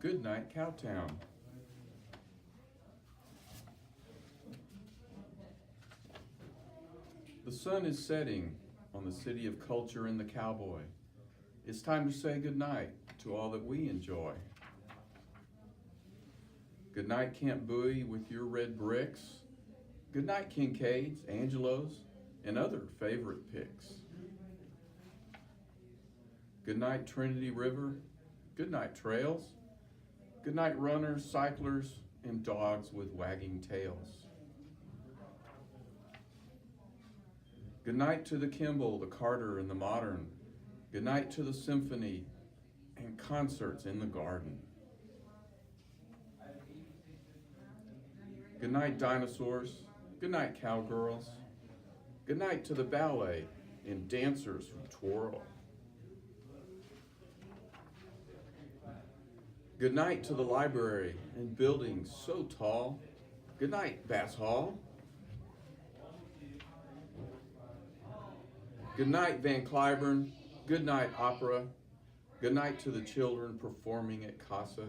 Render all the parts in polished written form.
Goodnight, Cowtown. The sun is setting on the city of culture and the cowboy. It's time to say goodnight to all that we enjoy. Goodnight, Camp Bowie with your red bricks. Goodnight, Kincaids, Angelos, and other favorite picks. Goodnight, Trinity River. Goodnight, trails. Goodnight, runners, cyclers, and dogs with wagging tails. Goodnight to the Kimball, the Carter, and the Modern. Goodnight to the symphony and concerts in the garden. Goodnight, dinosaurs. Goodnight, cowgirls. Goodnight to the ballet and dancers who twirl. Goodnight to the library and buildings so tall. Goodnight, Bass Hall. Goodnight, Van Cliburn. Goodnight, opera. Goodnight to the children performing at Casa.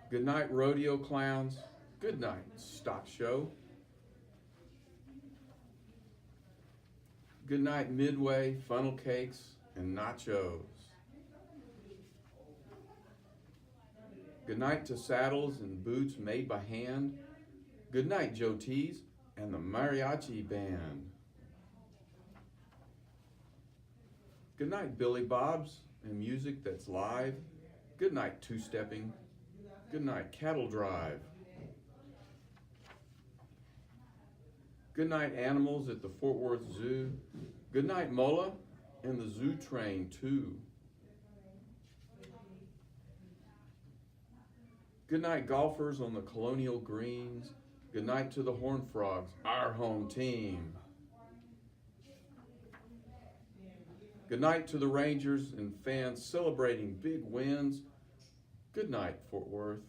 Goodnight, rodeo clowns. Goodnight, stock show. Goodnight, Midway, funnel cakes, and nachos. Goodnight to saddles and boots made by hand. Goodnight, Joe Tees and the mariachi band. Goodnight, Billy Bob's and music that's live. Goodnight, two-stepping. Goodnight, cattle drive. Goodnight, animals at the Fort Worth Zoo. Goodnight, Mola and the zoo train too. Goodnight, golfers on the Colonial Greens. Goodnight to the Horned Frogs, our home team. Goodnight to the Rangers and fans celebrating big wins. Goodnight, Fort Worth,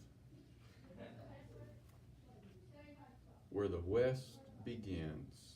where the West begins.